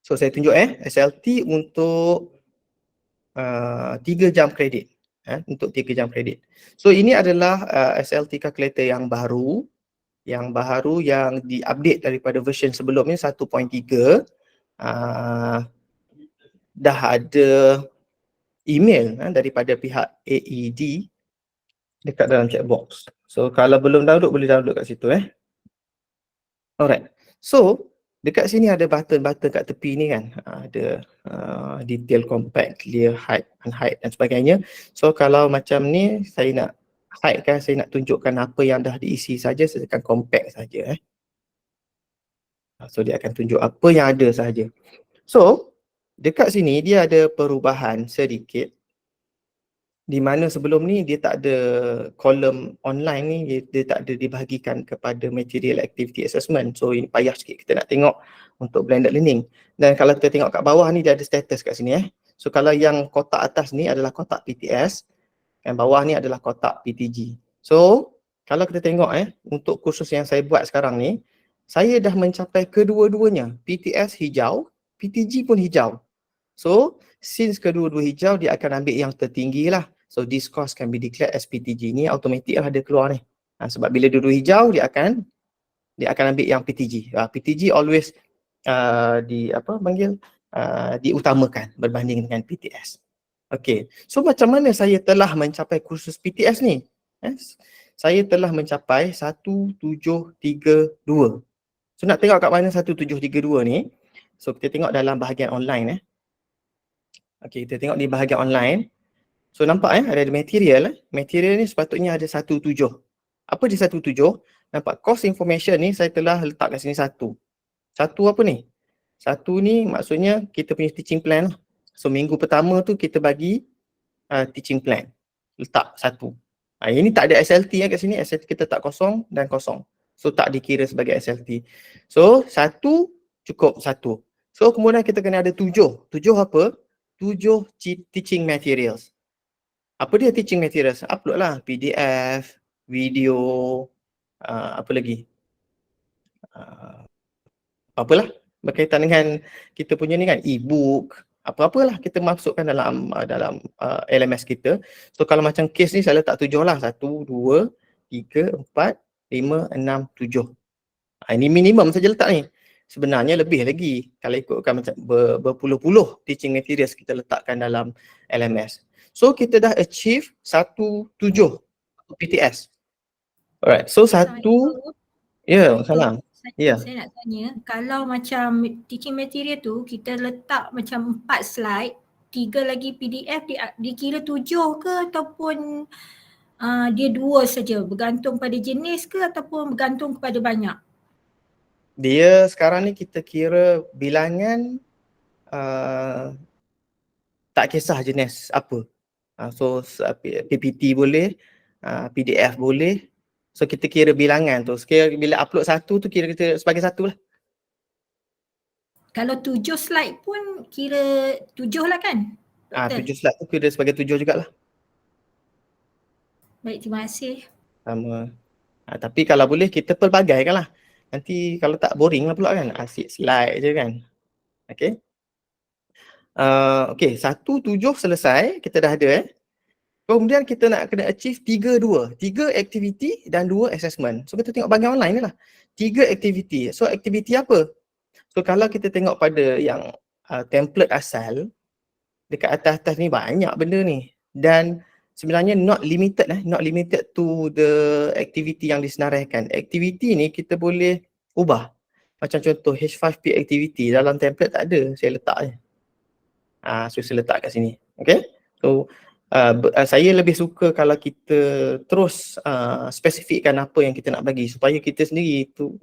So saya tunjuk SLT untuk 3 jam kredit. Untuk 3 jam kredit. So ini adalah SLT calculator yang baru yang diupdate daripada version sebelumnya 1.3. Dah ada email daripada pihak AED dekat dalam chat box. So kalau belum download, boleh download kat situ. Alright. So dekat sini ada button-button kat tepi ni kan. Ada detail, compact, clear, hide, unhide dan sebagainya. So kalau macam ni saya nak hide kan, saya nak tunjukkan apa yang dah diisi saja, saya tekan compact saja. So dia akan tunjuk apa yang ada sahaja. So dekat sini dia ada perubahan sedikit, di mana sebelum ni dia tak ada kolom online ni, dia tak ada dibahagikan kepada material activity assessment. So ini payah sikit kita nak tengok untuk blended learning. Dan kalau kita tengok kat bawah ni dia ada status kat sini. So kalau yang kotak atas ni adalah kotak PTS, yang bawah ni adalah kotak PTG. So kalau kita tengok untuk kursus yang saya buat sekarang ni, saya dah mencapai kedua-duanya. PTS hijau, PTG pun hijau. So since kedua-dua hijau, dia akan ambil yang tertinggi lah. So this course can be declared as PTG. Ni automatik lah dia keluar ni. Sebab bila dua-dua hijau, dia akan ambil yang PTG. PTG always diutamakan berbanding dengan PTS. Okay, so macam mana saya telah mencapai kursus PTS ni? Saya telah mencapai 1732. So nak tengok kat mana 1732 ni? So kita tengok dalam bahagian online. Okay, kita tengok di bahagian online. So nampak ada material. Material ni sepatutnya ada 17. Apa dia 17? Nampak course information ni saya telah letak kat sini 1. 1 apa ni? 1 ni maksudnya kita punya teaching plan. So minggu pertama tu kita bagi teaching plan. Letak 1. Ini tak ada SLT kat sini. SLT kita tak kosong dan kosong. So tak dikira sebagai SLT. So 1 cukup 1. So kemudian kita kena ada 7. 7 apa? 7 teaching materials. Apa dia teaching materials? Upload lah PDF, video, apa lagi? Apalah berkaitan dengan kita punya ni kan, e-book, apa-apalah kita masukkan dalam LMS kita. So kalau macam case ni saya letak 7 lah. 1, 2, 3, 4, 5, 6, 7. Ini minimum saja letak ni. Sebenarnya lebih lagi kalau ikutkan macam berpuluh-puluh teaching materials kita letakkan dalam LMS. So kita dah achieve 17 PTS. Alright, so 1. Ya, salam. Saya nak tanya, kalau macam teaching material tu kita letak macam 4 slide, 3 lagi PDF, dikira 7 ke ataupun dia 2 saja, bergantung pada jenis ke ataupun bergantung kepada banyak? Dia sekarang ni kita kira bilangan tak kisah jenis apa. So PPT boleh, PDF boleh. So kita kira bilangan tu. Sekira bila upload 1 tu kira kita sebagai 1 lah. Kalau 7 slide pun kira 7 lah kan? 7 slide tu kira sebagai 7 jugalah. Baik, terima kasih. Sama. Tapi kalau boleh kita pelbagaikan lah. Nanti kalau tak boring lah pula kan. Asyik slide je kan. Okay. Okay, 1, 7 selesai. Kita dah ada Kemudian kita nak kena achieve 3 aktiviti dan 2 assessment. So kita tengok bahagian online ni lah. 3 aktiviti. So aktiviti apa? So kalau kita tengok pada yang template asal, dekat atas-atas ni banyak benda ni. Dan sebenarnya not limited to the activity yang disenaraikan. Aktiviti ni kita boleh ubah. Macam contoh H5P activity dalam template tak ada, saya letak je. So saya letak kat sini. Okay. So saya lebih suka kalau kita terus spesifikkan apa yang kita nak bagi supaya kita sendiri tu,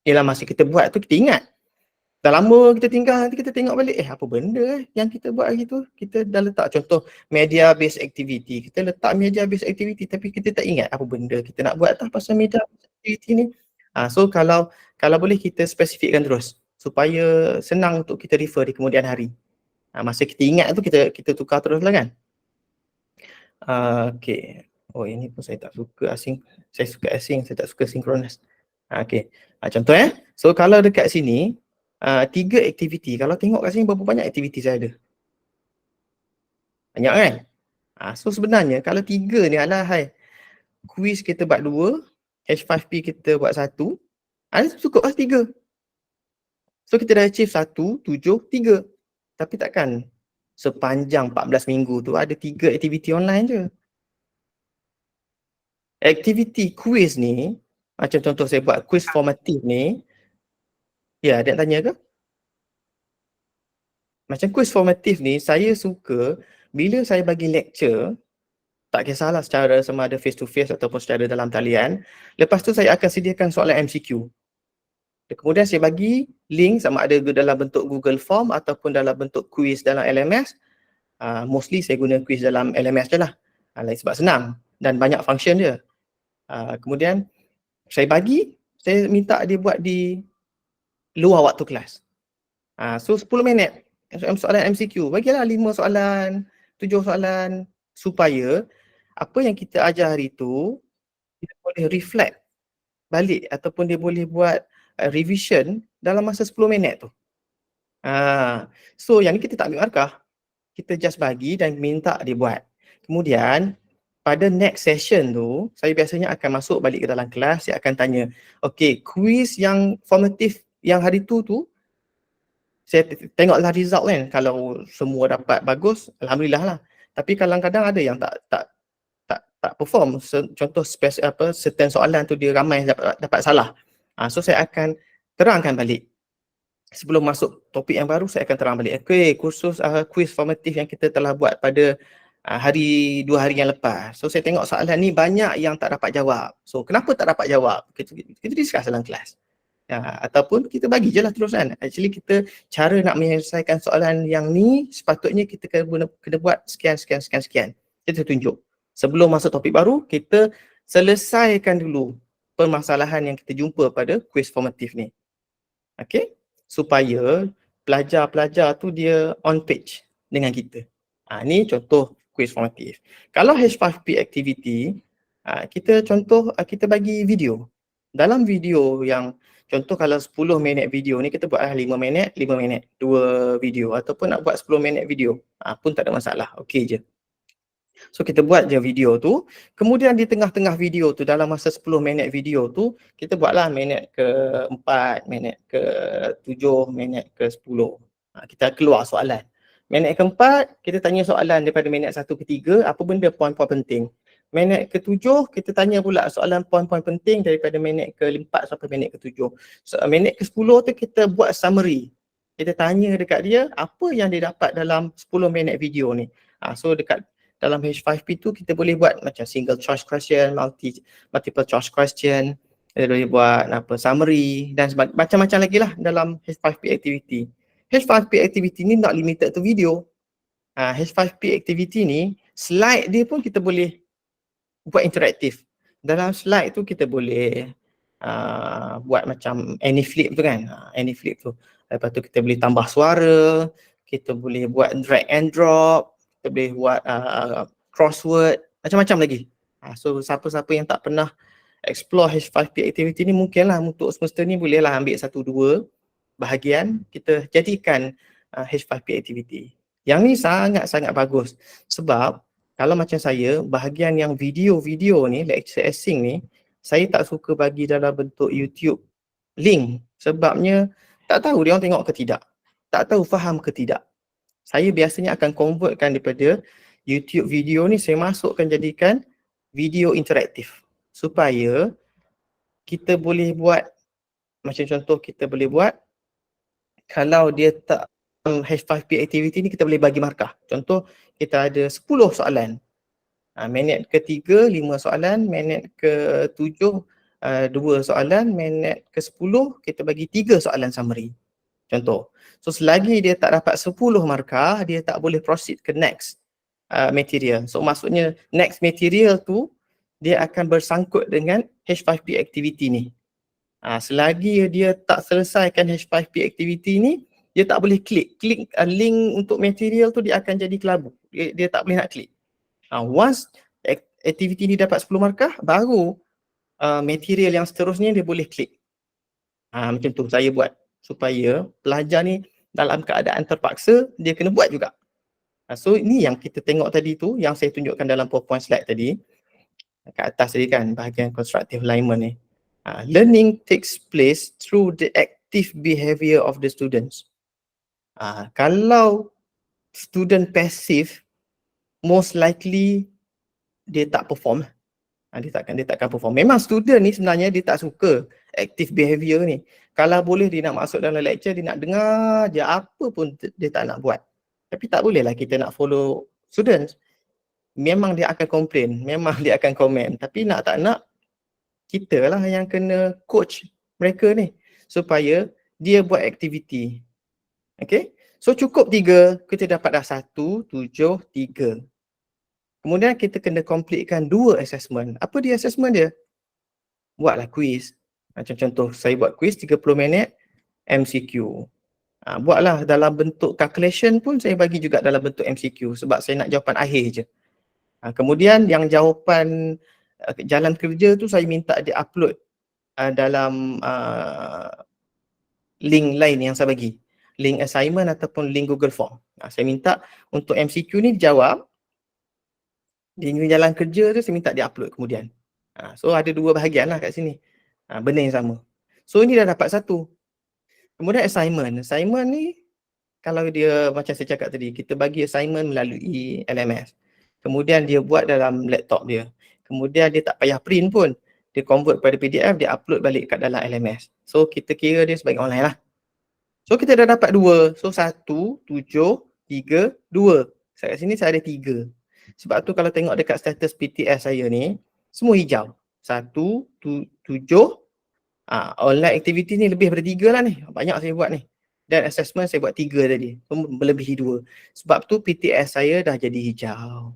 ialah masa kita buat tu kita ingat. Dah lama kita tinggal, nanti kita tengok balik, apa benda yang kita buat hari tu, kita dah letak contoh media based activity, kita letak media based activity tapi kita tak ingat apa benda kita nak buat atas pasal media based activity ni. So kalau boleh kita spesifikkan terus supaya senang untuk kita refer di kemudian hari. Masa kita ingat tu kita tukar terus lah kan. Okay. Oh ini pun saya tak suka asing. Saya suka asing, saya tak suka synchronous. Okay. Contoh So kalau dekat sini, 3 aktiviti. Kalau tengok kat sini berapa banyak aktiviti saya ada? Banyak kan? So sebenarnya kalau 3 ni alahai, quiz kita buat 2, H5P kita buat 1, cukup lah 3. So kita dah achieve 1, 7, 3. Tapi takkan sepanjang 14 minggu tu ada 3 aktiviti online je. Aktiviti quiz ni, macam contoh saya buat quiz formatif ni, ya ada yang tanya ke? Macam quiz formatif ni, saya suka bila saya bagi lecture, tak kisahlah secara sama ada face to face ataupun secara dalam talian, lepas tu saya akan sediakan soalan MCQ. Kemudian saya bagi link sama ada dalam bentuk Google Form ataupun dalam bentuk quiz dalam LMS. Mostly saya guna quiz dalam LMS je lah. Sebab senang dan banyak function dia. Kemudian saya minta dia buat di luar waktu kelas. So 10 minit soalan MCQ, bagilah 5 soalan, 7 soalan supaya apa yang kita ajar hari tu dia boleh reflect balik ataupun dia boleh buat revision dalam masa 10 minit tu. So yang ni kita tak ambil markah, kita just bagi dan minta dia buat. Kemudian pada next session tu, saya biasanya akan masuk balik ke dalam kelas, saya akan tanya, okay, quiz yang formatif yang hari tu saya tengoklah result kan. Kalau semua dapat bagus, alhamdulillah lah. Tapi kadang-kadang ada yang tak perform. Contoh certain soalan tu dia ramai dapat salah. So saya akan terangkan balik. Sebelum masuk topik yang baru, saya akan terang balik. Okay, kursus quiz formatif yang kita telah buat pada 2 hari yang lepas. So saya tengok soalan ni banyak yang tak dapat jawab. So kenapa tak dapat jawab? Kita discuss dalam kelas. Ataupun kita bagi je lah terus kan. Actually kita cara nak menyelesaikan soalan yang ni sepatutnya kita kena buat sekian. Kita tunjuk. Sebelum masuk topik baru, kita selesaikan dulu permasalahan yang kita jumpa pada quiz formatif ni. Okay? Supaya pelajar-pelajar tu dia on page dengan kita. Ni contoh quiz formatif. Kalau H5P activity, kita bagi video. Dalam video yang contoh kalau 10 minit video ni kita buat 5 minit, 2 video ataupun nak buat 10 minit video pun tak ada masalah, okey je. So kita buat je video tu, kemudian di tengah-tengah video tu dalam masa 10 minit video tu kita buatlah minit ke-4, minit ke-7, minit ke-10. Kita keluar soalan. Minit ke-4 kita tanya soalan daripada minit 1 ke 3, apa benda poin-poin penting. Minit ke-7 kita tanya pula soalan poin-poin penting daripada minit ke-4 sampai minit ke-7. So, minit ke-10 tu kita buat summary. Kita tanya dekat dia apa yang dia dapat dalam 10 minit video ni. So dekat dalam H5P tu kita boleh buat macam single choice question, multiple choice question, kita boleh buat summary dan macam-macam lagi lah dalam H5P activity. H5P activity ni not limited to video. H5P activity ni slide dia pun kita boleh buat interaktif. Dalam slide tu kita boleh buat macam AnyFlip tu kan. AnyFlip tu. Lepas tu kita boleh tambah suara, kita boleh buat drag and drop, kita boleh buat crossword, macam-macam lagi. So siapa-siapa yang tak pernah explore H5P activity ni mungkinlah untuk semester ni bolehlah ambil 1-2 bahagian kita jadikan H5P activity. Yang ni sangat-sangat bagus sebab kalau macam saya, bahagian yang video-video ni, lecture asing ni, saya tak suka bagi dalam bentuk YouTube link sebabnya tak tahu dia orang tengok ke tidak, tak tahu faham ke tidak. Saya biasanya akan convertkan daripada YouTube video ni, saya masukkan jadikan video interaktif supaya kita boleh buat, macam contoh kita boleh buat kalau dia tak H5P activity ni kita boleh bagi markah. Contoh kita ada 10 soalan. Minit ke-3 5 soalan, minit ke-7 2 soalan, minit ke-10 kita bagi 3 soalan summary. Contoh. So selagi dia tak dapat 10 markah, dia tak boleh proceed ke next material. So maksudnya next material tu dia akan bersangkut dengan H5P activity ni. Selagi dia tak selesaikan H5P activity ni, dia tak boleh klik link untuk material tu, dia akan jadi kelabu. Dia tak boleh nak klik. Once activity ni dapat 10 markah, baru material yang seterusnya dia boleh klik. Macam tu saya buat. supaya pelajar ni dalam keadaan terpaksa dia kena buat juga. So ini yang kita tengok tadi tu, yang saya tunjukkan dalam PowerPoint slide tadi, kat atas tadi kan, bahagian constructive alignment ni. Learning takes place through the active behavior of the students. Kalau student passive, most likely dia tak perform. Dia takkan perform. Memang student ni sebenarnya dia tak suka active behavior ni. Kalau boleh dia nak masuk dalam lecture, dia nak dengar je, apa pun dia tak nak buat. Tapi tak bolehlah kita nak follow students. Memang dia akan complain, memang dia akan komen. Tapi nak tak nak, kita lah yang kena coach mereka ni supaya dia buat aktiviti. Okay? So cukup 3, kita dapat dah 1, 7, 3. Kemudian kita kena completekan 2 assessment. Apa dia assessment dia? Buatlah quiz. Macam contoh, saya buat quiz 30 minit MCQ. Buatlah dalam bentuk calculation pun saya bagi juga dalam bentuk MCQ sebab saya nak jawapan akhir je. Kemudian yang jawapan jalan kerja tu saya minta dia upload dalam link lain yang saya bagi. Link assignment ataupun link Google Form. Saya minta untuk MCQ ni dijawab. Dia jalan kerja tu saya minta dia upload kemudian. So ada 2 bahagian lah kat sini. Benda yang sama. So ini dah dapat 1. Kemudian assignment. Assignment ni kalau dia macam saya cakap tadi, kita bagi assignment melalui LMS. Kemudian dia buat dalam laptop dia. Kemudian dia tak payah print pun. Dia convert pada PDF, dia upload balik kat dalam LMS. So kita kira dia sebagai online lah. So kita dah dapat 2. So 1, 7, 3, 2. Kat sini saya ada 3. Sebab tu kalau tengok dekat status PTS saya ni, semua hijau. 1, 7, online activity ni lebih daripada 3 lah ni. Banyak saya buat ni. Dan assessment saya buat 3 tadi. So melebihi 2. Sebab tu PTS saya dah jadi hijau.